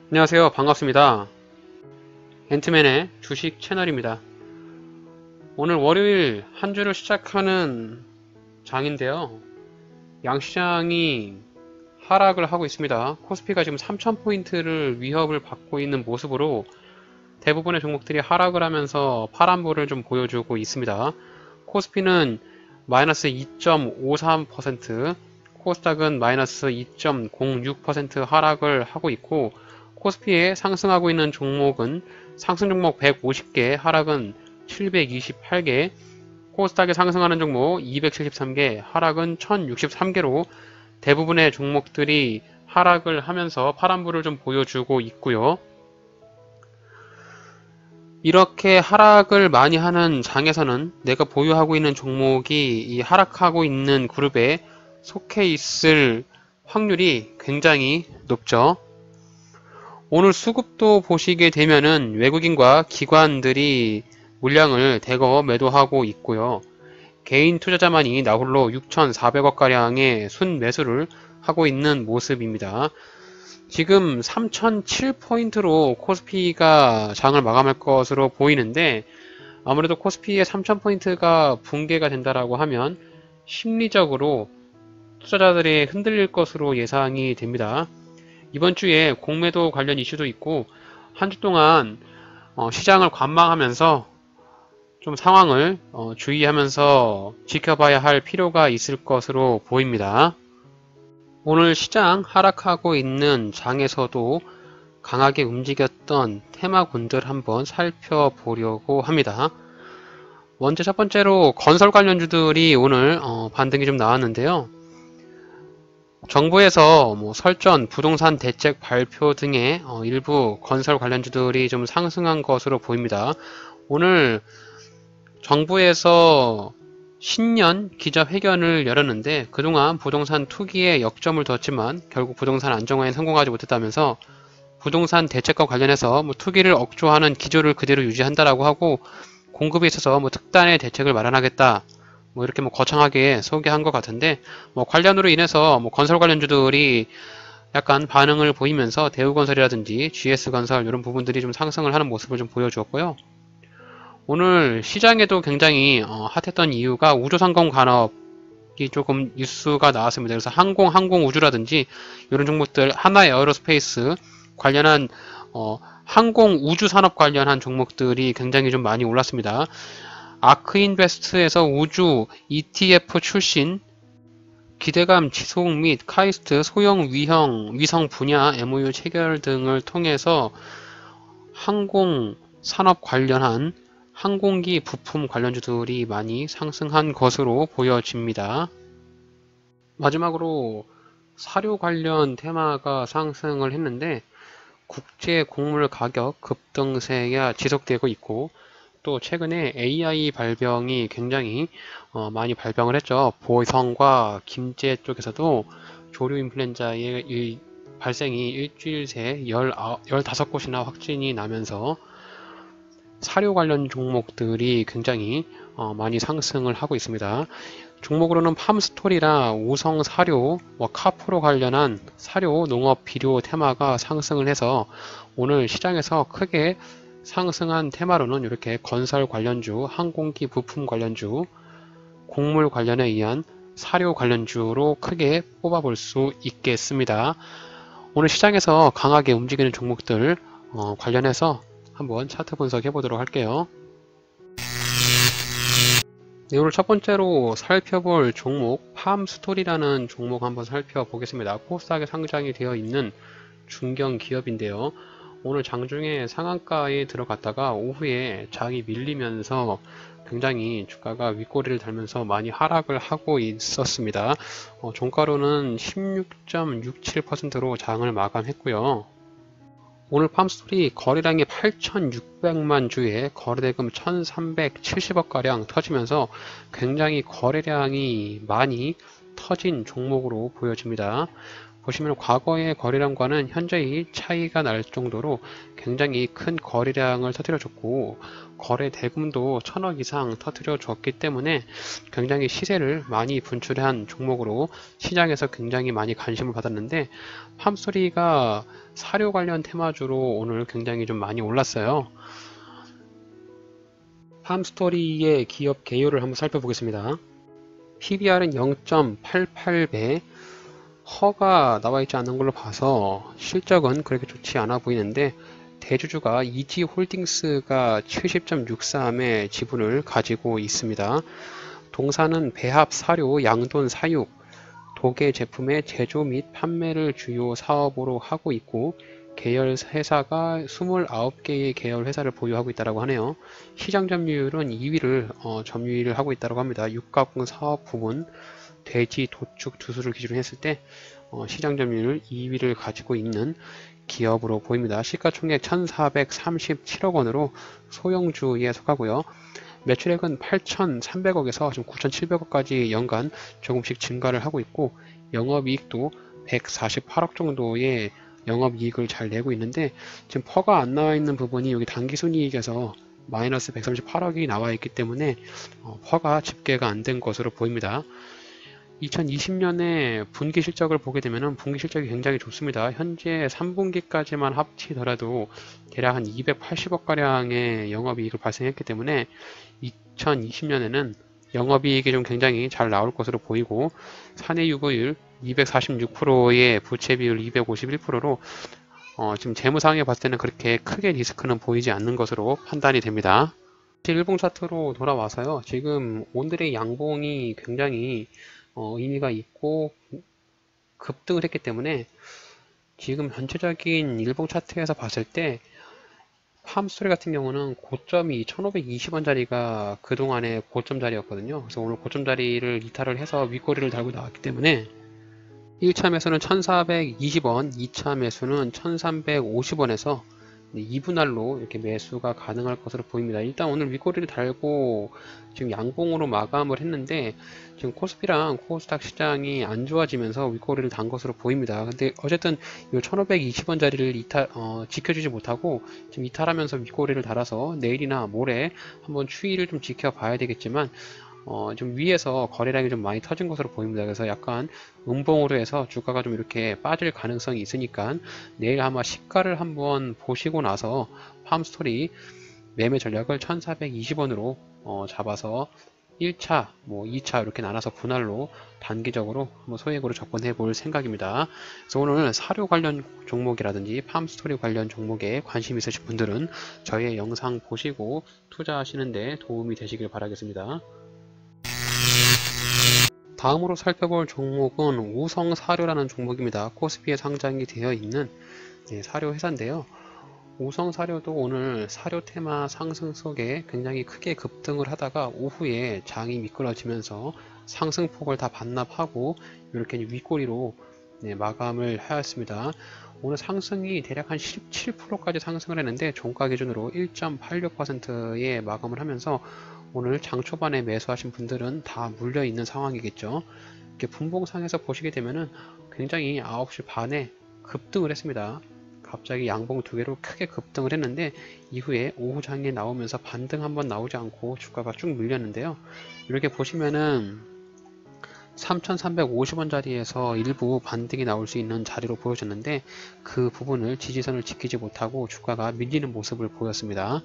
안녕하세요. 반갑습니다. 앤트맨의 주식 채널입니다. 오늘 월요일 한 주를 시작하는 장인데요. 양시장이 하락을 하고 있습니다. 코스피가 지금 3000포인트를 위협을 받고 있는 모습으로 대부분의 종목들이 하락을 하면서 파란불을 좀 보여주고 있습니다. 코스피는 마이너스 2.53%, 코스닥은 마이너스 2.06% 하락을 하고 있고, 코스피에 상승하고 있는 종목은 상승 종목 150개, 하락은 728개, 코스닥에 상승하는 종목 273개, 하락은 1063개로 대부분의 종목들이 하락을 하면서 파란불을 좀 보여주고 있고요. 이렇게 하락을 많이 하는 장에서는 내가 보유하고 있는 종목이 이 하락하고 있는 그룹에 속해 있을 확률이 굉장히 높죠. 오늘 수급도 보시게 되면은 외국인과 기관들이 물량을 대거 매도하고 있고요. 개인 투자자만이 나홀로 6,400억가량의 순매수를 하고 있는 모습입니다. 지금 3007포인트로 코스피가 장을 마감할 것으로 보이는데, 아무래도 코스피의 3000포인트가 붕괴가 된다라고 하면 심리적으로 투자자들이 흔들릴 것으로 예상이 됩니다. 이번 주에 공매도 관련 이슈도 있고, 한 주 동안 시장을 관망하면서 좀 상황을 주의하면서 지켜봐야 할 필요가 있을 것으로 보입니다. 오늘 시장 하락하고 있는 장에서도 강하게 움직였던 테마군들 한번 살펴보려고 합니다. 먼저 첫 번째로 건설 관련주들이 오늘 반등이 좀 나왔는데요. 정부에서 설전, 부동산 대책 발표 등의 일부 건설 관련주들이 좀 상승한 것으로 보입니다. 오늘 정부에서 신년 기자회견을 열었는데 그동안 부동산 투기에 역점을 뒀지만 결국 부동산 안정화에 성공하지 못했다면서 부동산 대책과 관련해서 투기를 억조하는 기조를 그대로 유지한다라고 하고 공급에 있어서 특단의 대책을 마련하겠다, 이렇게 거창하게 소개한 것 같은데, 관련으로 인해서 건설 관련주들이 약간 반응을 보이면서 대우건설이라든지 GS건설 이런 부분들이 좀 상승을 하는 모습을 좀 보여주었고요. 오늘 시장에도 굉장히 핫했던 이유가 우주상공 간업이 조금 뉴스가 나왔습니다. 그래서 항공우주라든지 이런 종목들, 하나에어로스페이스 관련한 항공우주산업 관련한 종목들이 굉장히 좀 많이 올랐습니다. 아크인베스트에서 우주 ETF 출신, 기대감 지속 및 카이스트 소형 위성 분야 MOU 체결 등을 통해서 항공산업 관련한 항공기 부품 관련주들이 많이 상승한 것으로 보여집니다. 마지막으로 사료 관련 테마가 상승을 했는데, 국제 곡물 가격 급등세가 지속되고 있고, 또 최근에 AI 발병이 굉장히 많이 발병을 했죠. 보성과 김제 쪽에서도 조류 인플루엔자의 발생이 일주일 새 15곳이나 확진이 나면서 사료 관련 종목들이 굉장히 많이 상승을 하고 있습니다. 종목으로는 팜스토리나 우성사료, 카프로 관련한 사료, 농업, 비료 테마가 상승을 해서 오늘 시장에서 크게 상승한 테마로는 이렇게 건설 관련주, 항공기 부품 관련주, 곡물 관련에 의한 사료 관련주로 크게 뽑아볼 수 있겠습니다. 오늘 시장에서 강하게 움직이는 종목들 관련해서 한번 차트 분석해 보도록 할게요. 네, 오늘 첫 번째로 살펴볼 종목 팜스토리라는 종목 한번 살펴보겠습니다. 코스닥에 상장이 되어 있는 중견 기업인데요. 오늘 장중에 상한가에 들어갔다가 오후에 장이 밀리면서 굉장히 주가가 윗꼬리를 달면서 많이 하락을 하고 있었습니다. 종가로는 16.67%로 장을 마감했고요. 오늘 팜스토리 거래량이 8,600만 주에 거래대금 1,370억가량 터지면서 굉장히 거래량이 많이 터진 종목으로 보여집니다. 보시면 과거의 거래량과는 현재의 차이가 날 정도로 굉장히 큰 거래량을 터뜨려 줬고, 거래 대금도 1000억 이상 터뜨려 줬기 때문에 굉장히 시세를 많이 분출한 종목으로 시장에서 굉장히 많이 관심을 받았는데, 팜스토리가 사료 관련 테마주로 오늘 굉장히 좀 많이 올랐어요. 팜스토리의 기업 개요를 한번 살펴보겠습니다. PBR은 0.88배, 허가 나와 있지 않는 걸로 봐서 실적은 그렇게 좋지 않아 보이는데, 대주주가 이지홀딩스가 70.63의 지분을 가지고 있습니다. 동사는 배합, 사료, 양돈, 사육, 도계 제품의 제조 및 판매를 주요 사업으로 하고 있고, 계열 회사가 29개의 계열 회사를 보유하고 있다고 하네요. 시장 점유율은 2위를 점유를 하고 있다고 합니다. 육가공 사업 부문, 돼지, 도축, 두수를 기준으로 했을 때 시장 점유율 2위를 가지고 있는 기업으로 보입니다. 시가총액 1437억 원으로 소형주에 속하고요. 매출액은 8,300억에서 지금 9,700억까지 연간 조금씩 증가를 하고 있고, 영업이익도 148억 정도의 영업이익을 잘 내고 있는데, 지금 퍼가 안 나와 있는 부분이 여기 당기순이익에서 마이너스 138억이 나와 있기 때문에 퍼가 집계가 안 된 것으로 보입니다. 2020년에 분기 실적을 보게 되면 분기 실적이 굉장히 좋습니다. 현재 3분기까지만 합치더라도 대략 한 280억 가량의 영업이익을 발생했기 때문에 2020년에는 영업이익이 좀 굉장히 잘 나올 것으로 보이고, 사내유보율 246%의 부채비율 251%로 지금 재무상에 봤을 때는 그렇게 크게 리스크는 보이지 않는 것으로 판단이 됩니다. 일봉 차트로 돌아와서요. 지금 오늘의 양봉이 굉장히 의미가 있고 급등을 했기 때문에 지금 전체적인 일봉 차트에서 봤을 때 팜스토리 같은 경우는 고점이 1520원짜리가 그동안의 고점 자리였거든요. 그래서 오늘 고점 자리를 이탈을 해서 윗꼬리를 달고 나왔기 때문에 1차 매수는 1420원, 2차 매수는 1350원에서 2분할로 이렇게 매수가 가능할 것으로 보입니다. 일단 오늘 윗꼬리를 달고 지금 양봉으로 마감을 했는데, 지금 코스피랑 코스닥 시장이 안 좋아지면서 윗꼬리를 단 것으로 보입니다. 근데 어쨌든 이 1520원 자리를 지켜주지 못하고 지금 이탈하면서 윗꼬리를 달아서 내일이나 모레 한번 추이를 좀 지켜봐야 되겠지만, 좀 위에서 거래량이 좀 많이 터진 것으로 보입니다. 그래서 약간 음봉으로 해서 주가가 좀 이렇게 빠질 가능성이 있으니까 내일 아마 시가를 한번 보시고 나서 팜스토리 매매 전략을 1420원으로 잡아서 1차, 2차 이렇게 나눠서 분할로 단기적으로 한번 소액으로 접근해 볼 생각입니다. 그래서 오늘 사료 관련 종목이라든지 팜스토리 관련 종목에 관심 있으신 분들은 저희의 영상 보시고 투자하시는데 도움이 되시길 바라겠습니다. 다음으로 살펴볼 종목은 우성사료라는 종목입니다. 코스피에 상장이 되어 있는 사료 회사인데요. 우성사료도 오늘 사료 테마 상승 속에 굉장히 크게 급등을 하다가 오후에 장이 미끄러지면서 상승폭을 다 반납하고 이렇게 윗꼬리로 마감을 하였습니다. 오늘 상승이 대략 한 17%까지 상승을 했는데 종가 기준으로 1.86%의 마감을 하면서 오늘 장 초반에 매수하신 분들은 다 물려 있는 상황이겠죠. 이렇게 분봉상에서 보시게 되면은 굉장히 9시 반에 급등을 했습니다. 갑자기 양봉 두 개로 크게 급등을 했는데 이후에 오후장에 나오면서 반등 한번 나오지 않고 주가가 쭉 밀렸는데요. 이렇게 보시면은 3,350원 자리에서 일부 반등이 나올 수 있는 자리로 보여졌는데 그 부분을 지지선을 지키지 못하고 주가가 밀리는 모습을 보였습니다.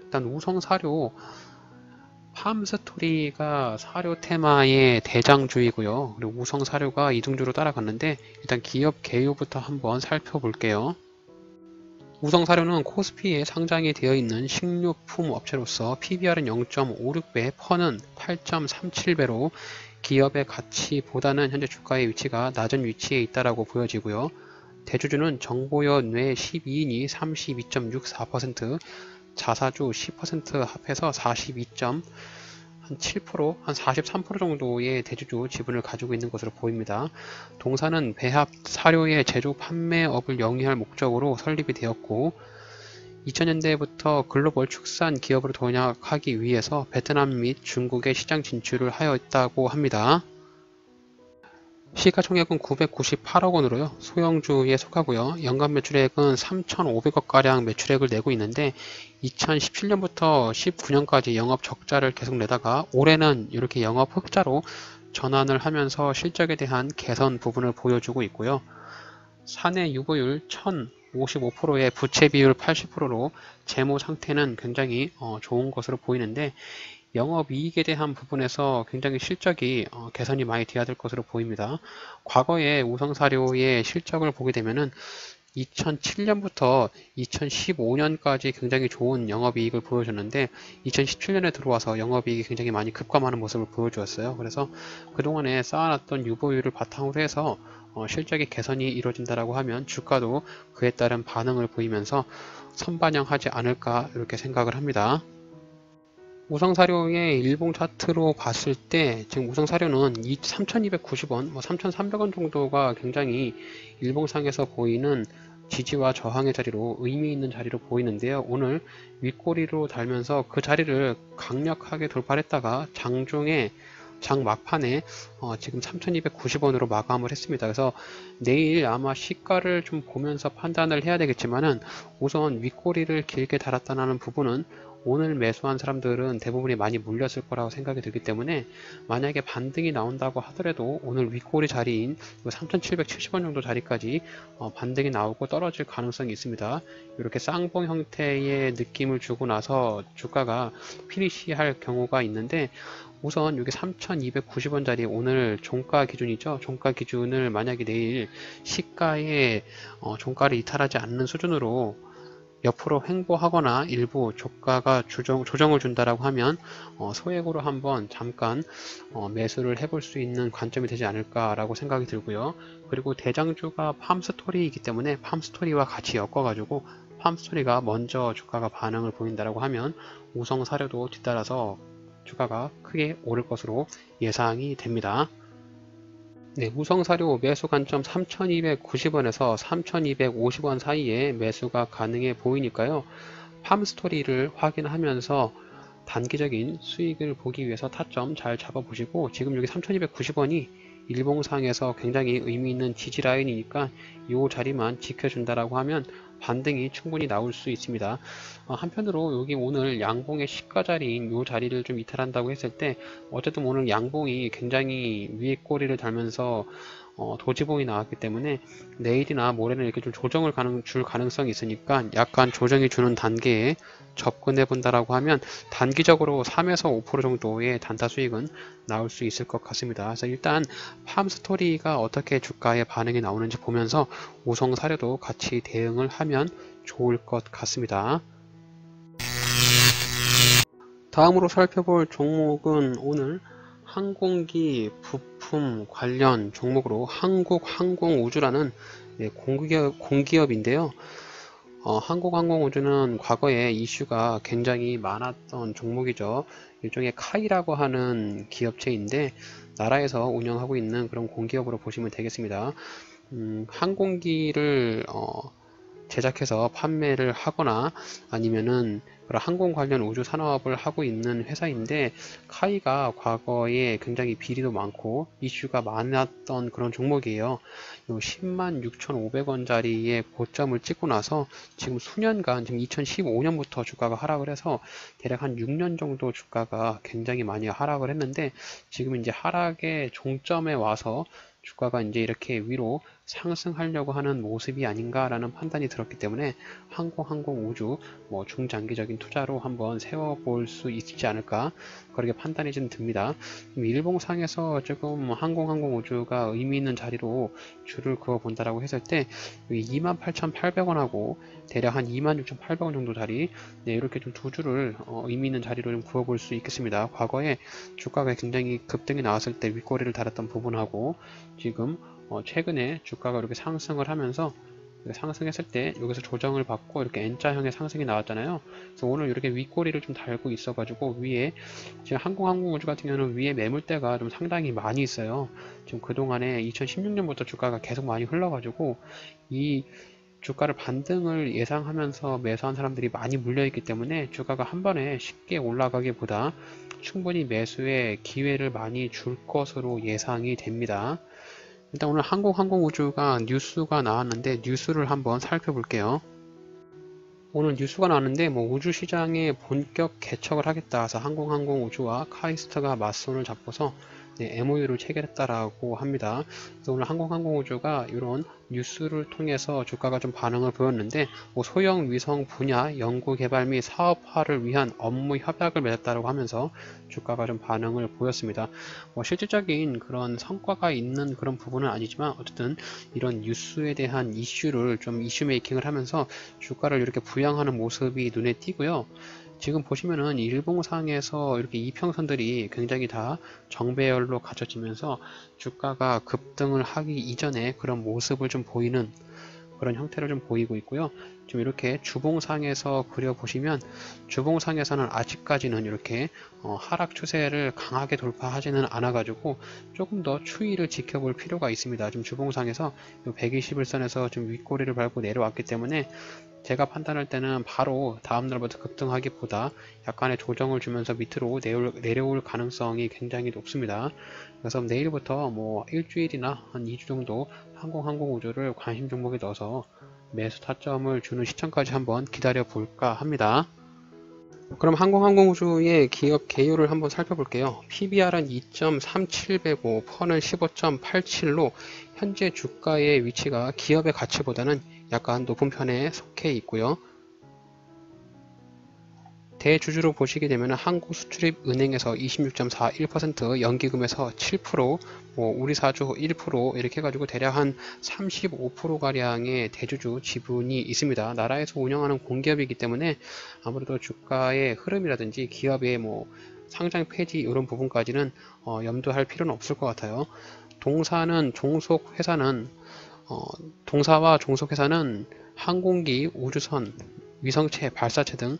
일단 우성사료, 팜스토리가 사료 테마의 대장주이고요. 그리고 우성사료가 이등주로 따라갔는데 일단 기업 개요부터 한번 살펴볼게요. 우성사료는 코스피에 상장이 되어 있는 식료품 업체로서 PBR은 0.56배, 퍼는 8.37배로 기업의 가치보다는 현재 주가의 위치가 낮은 위치에 있다라고 보여지고요. 대주주는 정보연뇌 12인이 32.64%, 자사주 10% 합해서 42.7%, 한 43% 정도의 대주주 지분을 가지고 있는 것으로 보입니다. 동사는 배합 사료의 제조 판매업을 영위할 목적으로 설립이 되었고 2000년대부터 글로벌 축산 기업으로 도약하기 위해서 베트남 및 중국의 시장 진출을 하였다고 합니다. 시가총액은 998억 원으로요. 소형주에 속하고요. 연간 매출액은 3,500억가량 매출액을 내고 있는데 2017년부터 19년까지 영업 적자를 계속 내다가 올해는 이렇게 영업 흑자로 전환을 하면서 실적에 대한 개선 부분을 보여주고 있고요. 사내 유보율 1055%의 부채 비율 80%로 재무 상태는 굉장히 좋은 것으로 보이는데 영업이익에 대한 부분에서 굉장히 실적이 개선이 많이 돼야 될 것으로 보입니다. 과거에 우성사료의 실적을 보게 되면은 2007년부터 2015년까지 굉장히 좋은 영업이익을 보여줬는데 2017년에 들어와서 영업이익이 굉장히 많이 급감하는 모습을 보여주었어요. 그래서 그동안에 쌓아놨던 유보율을 바탕으로 해서 실적의 개선이 이루어진다라고 하면 주가도 그에 따른 반응을 보이면서 선반영하지 않을까 이렇게 생각을 합니다. 우성사료의 일봉 차트로 봤을 때 지금 우성사료는 3,290원, 3,300원 정도가 굉장히 일봉상에서 보이는 지지와 저항의 자리로 의미 있는 자리로 보이는데요. 오늘 윗꼬리로 달면서 그 자리를 강력하게 돌파했다가 장중에 장 막판에 지금 3,290원으로 마감을 했습니다. 그래서 내일 아마 시가를 좀 보면서 판단을 해야 되겠지만은 우선 윗꼬리를 길게 달았다는 부분은 오늘 매수한 사람들은 대부분이 많이 물렸을 거라고 생각이 들기 때문에 만약에 반등이 나온다고 하더라도 오늘 윗꼬리 자리인 3,770원 정도 자리까지 반등이 나오고 떨어질 가능성이 있습니다. 이렇게 쌍봉 형태의 느낌을 주고 나서 주가가 피니시할 경우가 있는데 우선 여기 3,290원짜리 오늘 종가 기준이죠. 종가 기준을 만약에 내일 시가에 종가를 이탈하지 않는 수준으로 옆으로 횡보하거나 일부 주가가 조정을 준다라고 하면 소액으로 한번 잠깐 매수를 해볼 수 있는 관점이 되지 않을까라고 생각이 들고요. 그리고 대장주가 팜스토리이기 때문에 팜스토리와 같이 엮어가지고 팜스토리가 먼저 주가가 반응을 보인다라고 하면 우성사료도 뒤따라서 주가가 크게 오를 것으로 예상이 됩니다. 네, 우성사료 매수 관점 3,290원에서 3,250원 사이에 매수가 가능해 보이니까요. 팜스토리를 확인하면서 단기적인 수익을 보기 위해서 타점 잘 잡아보시고 지금 여기 3,290원이 일봉상에서 굉장히 의미 있는 지지 라인이니까 이 자리만 지켜준다라고 하면 반등이 충분히 나올 수 있습니다. 한편으로 여기 오늘 양봉의 시가 자리인 이 자리를 좀 이탈한다고 했을 때 어쨌든 오늘 양봉이 굉장히 위에 꼬리를 달면서 도지봉이 나왔기 때문에 내일이나 모레는 이렇게 좀 조정을 줄 가능성이 있으니까 약간 조정이 주는 단계에 접근해 본다라고 하면 단기적으로 3에서 5% 정도의 단타 수익은 나올 수 있을 것 같습니다. 그래서 일단 팜스토리가 어떻게 주가에 반응이 나오는지 보면서 우성사료도 같이 대응을 하면 좋을 것 같습니다. 다음으로 살펴볼 종목은 오늘 항공기 부품 관련 종목으로 한국항공우주라는 공기업인데요. 한국항공우주는 과거에 이슈가 굉장히 많았던 종목이죠. 일종의 카이라고 하는 기업체인데 나라에서 운영하고 있는 그런 공기업으로 보시면 되겠습니다. 항공기를 제작해서 판매를 하거나 아니면은 그런 항공 관련 우주 산업을 하고 있는 회사인데 카이가 과거에 굉장히 비리도 많고 이슈가 많았던 그런 종목이에요. 요 106,500원짜리의 고점을 찍고 나서 지금 수년간 지금 2015년부터 주가가 하락을 해서 대략 한 6년 정도 주가가 굉장히 많이 하락을 했는데 지금 이제 하락의 종점에 와서 주가가 이제 이렇게 위로 상승하려고 하는 모습이 아닌가라는 판단이 들었기 때문에 항공우주 중장기적인 투자로 한번 세워볼 수 있지 않을까 그렇게 판단이 좀 듭니다. 일봉상에서 지금 항공우주가 의미 있는 자리로 줄을 그어 본다라고 했을 때 28,800원하고 대략 한 26,800원 정도 자리 이렇게 좀 두 줄을 의미 있는 자리로 좀 그어 볼 수 있겠습니다. 과거에 주가가 굉장히 급등이 나왔을 때 윗꼬리를 달았던 부분하고 지금 최근에 주가가 이렇게 상승을 하면서 상승했을 때 여기서 조정을 받고 이렇게 N자형의 상승이 나왔잖아요. 그래서 오늘 이렇게 윗꼬리를 좀 달고 있어 가지고 위에 지금 항공우주 같은 경우는 위에 매물대가 좀 상당히 많이 있어요. 지금 그동안에 2016년부터 주가가 계속 많이 흘러 가지고 이 주가를 반등을 예상하면서 매수한 사람들이 많이 물려있기 때문에 주가가 한 번에 쉽게 올라가기보다 충분히 매수의 기회를 많이 줄 것으로 예상이 됩니다. 일단 오늘 항공우주가 뉴스가 나왔는데 뉴스를 한번 살펴볼게요. 오늘 뉴스가 나왔는데 우주 시장에 본격 개척을 하겠다 해서 항공우주와 카이스트가 맞선을 잡고서 MOU를 체결했다라고 합니다. 그래서 오늘 항공우주가 이런 뉴스를 통해서 주가가 좀 반응을 보였는데 소형 위성 분야 연구 개발 및 사업화를 위한 업무 협약을 맺었다고 하면서 주가가 좀 반응을 보였습니다. 실질적인 그런 성과가 있는 그런 부분은 아니지만 어쨌든 이런 뉴스에 대한 이슈를 좀 이슈 메이킹을 하면서 주가를 이렇게 부양하는 모습이 눈에 띄고요. 지금 보시면은 일봉상에서 이렇게 이평선들이 굉장히 다 정배열로 갖춰지면서 주가가 급등을 하기 이전에 그런 모습을 좀 보이는 그런 형태를 좀 보이고 있고요. 지금 이렇게 주봉상에서 그려보시면 주봉상에서는 아직까지는 이렇게 하락 추세를 강하게 돌파하지는 않아 가지고 조금 더 추이를 지켜볼 필요가 있습니다. 지금 주봉상에서 121선에서 좀 윗꼬리를 밟고 내려왔기 때문에 제가 판단할 때는 바로 다음날부터 급등하기보다 약간의 조정을 주면서 밑으로 내려올 가능성이 굉장히 높습니다. 그래서 내일부터 일주일이나 한 2주 정도 항공우주를 관심 종목에 넣어서 매수 타점을 주는 시점까지 한번 기다려 볼까 합니다. 그럼 항공우주의 기업 개요를 한번 살펴볼게요. PBR은 2.37배고 펀은 15.87로 현재 주가의 위치가 기업의 가치보다는 약간 높은 편에 속해 있고요. 대주주로 보시게 되면 한국수출입은행에서 26.41%, 연기금에서 7%, 우리사주 1% 이렇게 해가지고 대략 한 35%가량의 대주주 지분이 있습니다. 나라에서 운영하는 공기업이기 때문에 아무래도 주가의 흐름이라든지 기업의 상장 폐지 이런 부분까지는 염두할 필요는 없을 것 같아요. 동사와 종속회사는 항공기, 우주선, 위성체, 발사체 등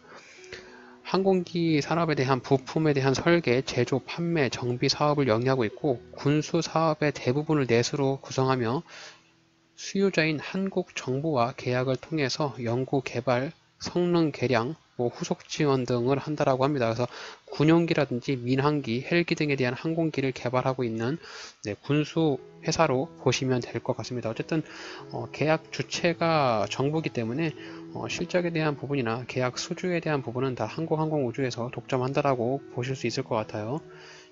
항공기 산업에 대한 부품에 대한 설계, 제조, 판매, 정비 사업을 영위하고 있고 군수 사업의 대부분을 내수로 구성하며 수요자인 한국 정부와 계약을 통해서 연구 개발, 성능 개량, 후속 지원 등을 한다라고 합니다. 그래서 군용기라든지 민항기, 헬기 등에 대한 항공기를 개발하고 있는 군수 회사로 보시면 될 것 같습니다. 어쨌든 계약 주체가 정부이기 때문에 실적에 대한 부분이나 계약 수주에 대한 부분은 다 항공우주에서 독점한다라고 보실 수 있을 것 같아요.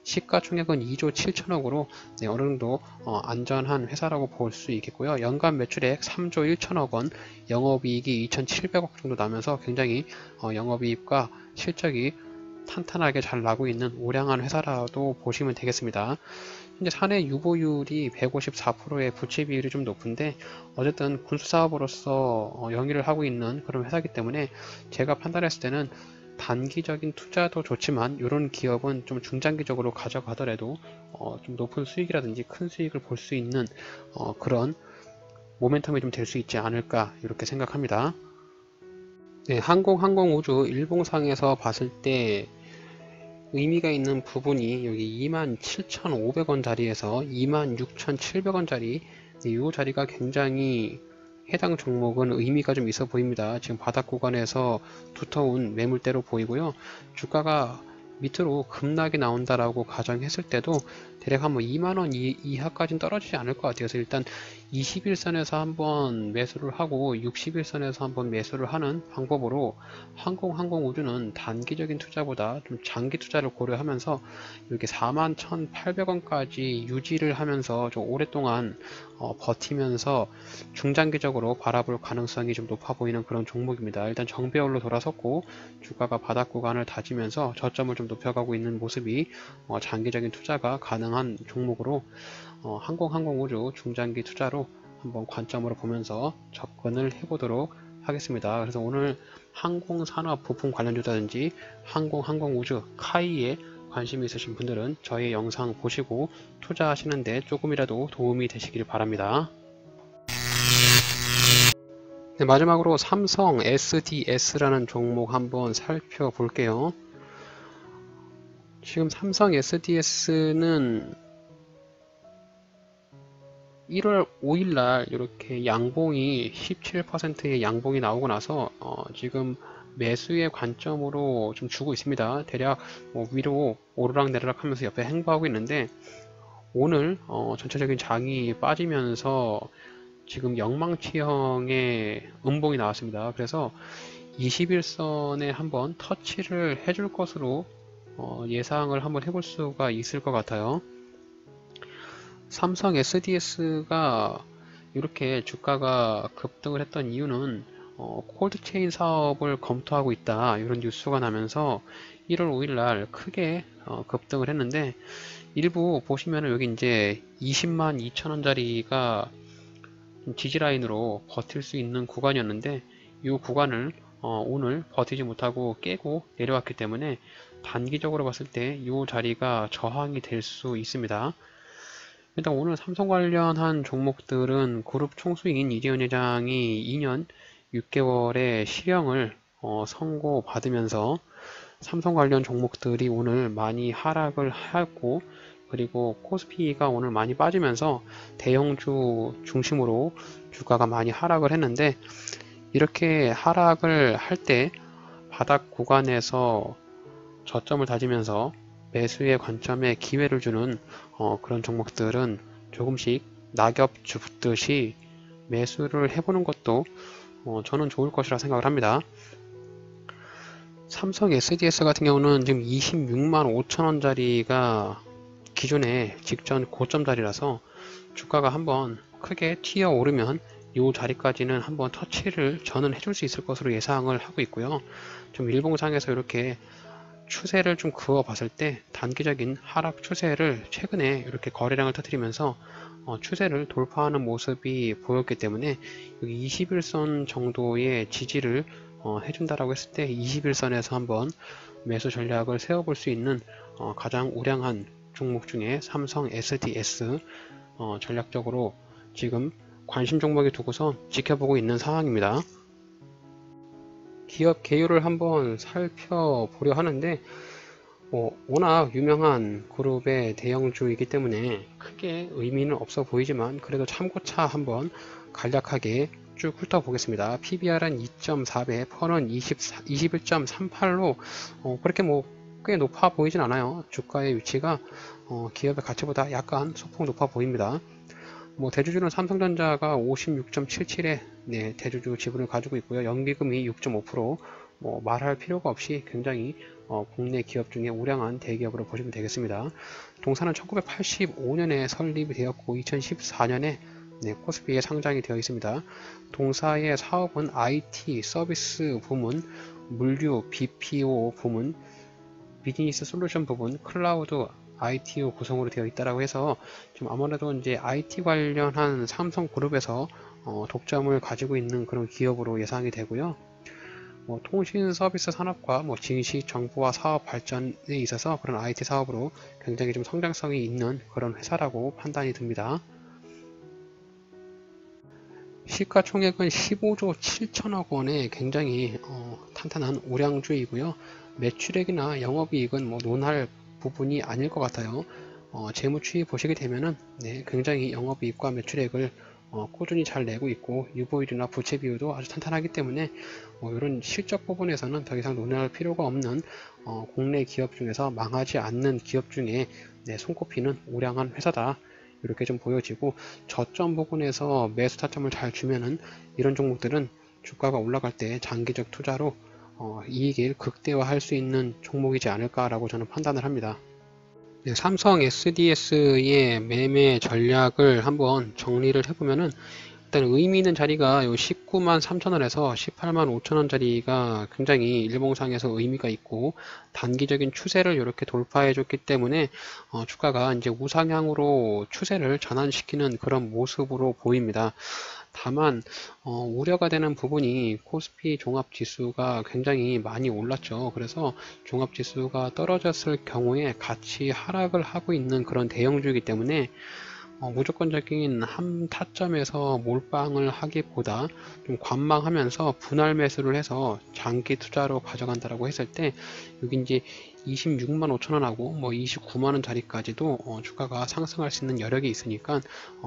시가총액은 2조 7천억으로 어느 정도 안전한 회사라고 볼 수 있겠고요. 연간 매출액 3조 1천억 원, 영업이익이 2,700억 정도 나면서 굉장히 영업이익과 실적이 탄탄하게 잘 나고 있는 우량한 회사라도 보시면 되겠습니다. 현재 사내 유보율이 154%의 부채 비율이 좀 높은데 어쨌든 군수사업으로서 영위를 하고 있는 그런 회사이기 때문에 제가 판단했을 때는 단기적인 투자도 좋지만 이런 기업은 좀 중장기적으로 가져가더라도 좀 높은 수익이라든지 큰 수익을 볼 수 있는 그런 모멘텀이 좀 될 수 있지 않을까 이렇게 생각합니다. 네, 항공우주 일봉상에서 봤을 때 의미가 있는 부분이 여기 27,500원 자리에서 26,700원 자리, 이 자리가 굉장히 해당 종목은 의미가 좀 있어 보입니다. 지금 바닥 구간에서 두터운 매물대로 보이고요. 주가가 밑으로 급락이 나온다라고 가정했을 때도 대략 한 2만원 이하까지는 떨어지지 않을 것 같아요. 그래서 일단 21선에서 한번 매수를 하고 61선에서 한번 매수를 하는 방법으로 항공우주는 단기적인 투자보다 좀 장기 투자를 고려하면서 이렇게 41,800원까지 유지를 하면서 좀 오랫동안 버티면서 중장기적으로 바라볼 가능성이 좀 높아 보이는 그런 종목입니다. 일단 정배열로 돌아섰고 주가가 바닥 구간을 다지면서 저점을 좀 높여가고 있는 모습이 장기적인 투자가 가능한 종목으로 항공우주 중장기 투자로 한번 관점으로 보면서 접근을 해보도록 하겠습니다. 그래서 오늘 항공산업 부품 관련주라든지 항공우주 카이에 관심이 있으신 분들은 저희 영상 보시고 투자하시는데 조금이라도 도움이 되시길 바랍니다. 네, 마지막으로 삼성 SDS라는 종목 한번 살펴볼게요. 지금 삼성 SDS는 1월 5일날 이렇게 양봉이 17%의 양봉이 나오고 나서 지금 매수의 관점으로 좀 주고 있습니다. 대략 위로 오르락내리락 하면서 옆에 행보하고 있는데 오늘 전체적인 장이 빠지면서 지금 영망치형의 음봉이 나왔습니다. 그래서 21선에 한번 터치를 해줄 것으로 예상을 한번 해볼 수가 있을 것 같아요. 삼성 SDS가 이렇게 주가가 급등을 했던 이유는 콜드체인 사업을 검토하고 있다 이런 뉴스가 나면서 1월 5일 날 크게 급등을 했는데, 일부 보시면은 여기 이제 20만 2천원짜리가 지지라인으로 버틸 수 있는 구간이었는데, 이 구간을 오늘 버티지 못하고 깨고 내려왔기 때문에 단기적으로 봤을 때 이 자리가 저항이 될 수 있습니다. 일단 오늘 삼성 관련한 종목들은 그룹 총수인 이재현 회장이 2년 6개월의 실형을 선고받으면서 삼성 관련 종목들이 오늘 많이 하락을 하고, 그리고 코스피가 오늘 많이 빠지면서 대형주 중심으로 주가가 많이 하락을 했는데, 이렇게 하락을 할 때 바닥 구간에서 저점을 다지면서 매수의 관점에 기회를 주는 그런 종목들은 조금씩 낙엽 줍듯이 매수를 해보는 것도 저는 좋을 것이라 생각을 합니다. 삼성 SDS 같은 경우는 지금 26만 5천원짜리가 기존의 직전 고점 자리라서 주가가 한번 크게 튀어 오르면 이 자리까지는 한번 터치를 저는 해줄 수 있을 것으로 예상을 하고 있고요. 좀 일봉상에서 이렇게 추세를 좀 그어 봤을 때 단기적인 하락 추세를 최근에 이렇게 거래량을 터뜨리면서 추세를 돌파하는 모습이 보였기 때문에 여기 21선 정도의 지지를 해준다라고 했을 때 21선에서 한번 매수 전략을 세워볼 수 있는 가장 우량한 종목 중에 삼성 SDS 전략적으로 지금 관심 종목에 두고서 지켜보고 있는 상황입니다. 기업 개요를 한번 살펴보려 하는데, 워낙 유명한 그룹의 대형주이기 때문에 크게 의미는 없어 보이지만 그래도 참고차 한번 간략하게 쭉 훑어보겠습니다. PBR은 2.4배, 펀은 21.38로 그렇게 꽤 높아 보이진 않아요. 주가의 위치가 기업의 가치보다 약간 소폭 높아 보입니다. 대주주는 삼성전자가 56.77에 대주주 지분을 가지고 있고요. 연기금이 6.5%, 말할 필요가 없이 굉장히 국내 기업 중에 우량한 대기업으로 보시면 되겠습니다. 동사는 1985년에 설립이 되었고 2014년에 코스피에 상장이 되어 있습니다. 동사의 사업은 IT 서비스 부문, 물류 BPO 부문, 비즈니스 솔루션 부분, 클라우드 ITO 구성으로 되어 있다라고 해서 좀 아무래도 이제 IT 관련한 삼성그룹에서 독점을 가지고 있는 그런 기업으로 예상이 되고요. 통신 서비스 산업과 진시 정보화 사업 발전에 있어서 그런 IT 사업으로 굉장히 좀 성장성이 있는 그런 회사라고 판단이 듭니다. 시가총액은 15조 7천억 원의 굉장히 탄탄한 우량주이고요. 매출액이나 영업이익은 논할 부분이 아닐 것 같아요. 재무추이 보시게 되면은 굉장히 영업이익과 매출액을 꾸준히 잘 내고 있고 유보율이나 부채 비율도 아주 탄탄하기 때문에 이런 실적 부분에서는 더 이상 논의할 필요가 없는 국내 기업 중에서 망하지 않는 기업 중에 손꼽히는 우량한 회사다, 이렇게 좀 보여지고, 저점 부분에서 매수 타점을 잘 주면은 이런 종목들은 주가가 올라갈 때 장기적 투자로 이익을 극대화할 수 있는 종목이지 않을까라고 저는 판단을 합니다. 삼성 SDS의 매매 전략을 한번 정리를 해보면은, 일단 의미 있는 자리가 19만 3천원에서 18만 5천원짜리가 굉장히 일봉상에서 의미가 있고, 단기적인 추세를 이렇게 돌파해 줬기 때문에 주가가 이제 우상향으로 추세를 전환시키는 그런 모습으로 보입니다. 다만 우려가 되는 부분이 코스피 종합지수가 굉장히 많이 올랐죠. 그래서 종합지수가 떨어졌을 경우에 같이 하락을 하고 있는 그런 대형주이기 때문에 무조건적인 한 타점에서 몰빵을 하기보다 좀 관망하면서 분할 매수를 해서 장기 투자로 가져간다라고 했을 때, 여기 이제 26만 5천원하고 뭐 29만 원짜리까지도 주가가 상승할 수 있는 여력이 있으니까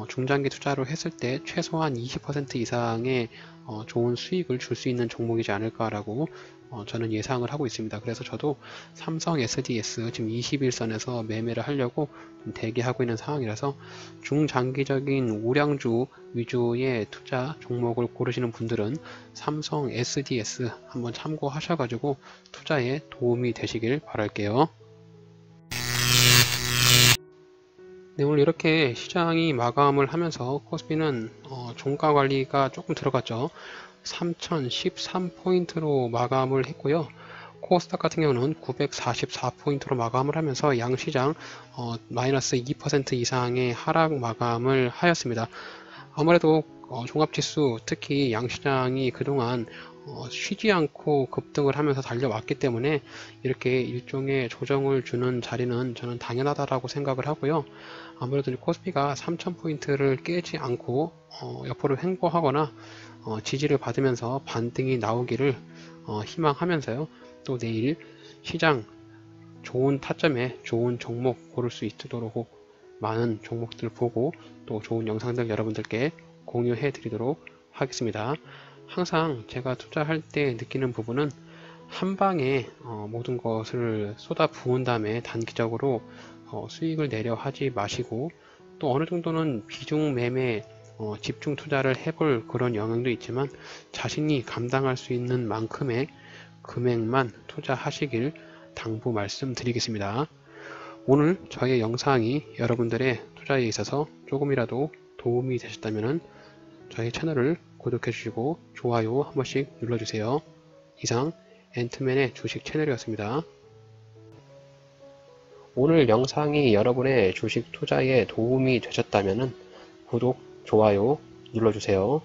중장기 투자로 했을 때 최소한 20% 이상의 좋은 수익을 줄 수 있는 종목이지 않을까라고 저는 예상을 하고 있습니다. 그래서 저도 삼성 SDS 지금 21선에서 매매를 하려고 좀 대기하고 있는 상황이라서 중장기적인 우량주 위주의 투자 종목을 고르시는 분들은 삼성 SDS 한번 참고하셔가지고 투자에 도움이 되시길 바랄게요. 네, 오늘 이렇게 시장이 마감을 하면서 코스피는 종가 관리가 조금 들어갔죠. 3013포인트로 마감을 했고요. 코스닥 같은 경우는 944포인트로 마감을 하면서 양시장 마이너스 2% 이상의 하락 마감을 하였습니다. 아무래도 종합지수 특히 양시장이 그동안 쉬지 않고 급등을 하면서 달려왔기 때문에 이렇게 일종의 조정을 주는 자리는 저는 당연하다라고 생각을 하고요. 아무래도 코스피가 3000포인트를 깨지 않고 옆으로 횡보하거나 지지를 받으면서 반등이 나오기를 희망하면서요. 또 내일 시장 좋은 타점에 좋은 종목 고를 수 있도록 많은 종목들 보고 또 좋은 영상들 여러분들께 공유해 드리도록 하겠습니다. 항상 제가 투자할 때 느끼는 부분은 한 방에 모든 것을 쏟아 부은 다음에 단기적으로 수익을 내려 하지 마시고 또 어느 정도는 비중 매매 집중 투자를 해볼 그런 영향도 있지만 자신이 감당할 수 있는 만큼의 금액만 투자하시길 당부 말씀드리겠습니다. 오늘 저의 영상이 여러분들의 투자에 있어서 조금이라도 도움이 되셨다면 저희 채널을 구독해 주시고 좋아요 한 번씩 눌러주세요. 이상 앤트맨의 주식 채널이었습니다. 오늘 영상이 여러분의 주식 투자에 도움이 되셨다면 구독, 좋아요 눌러주세요.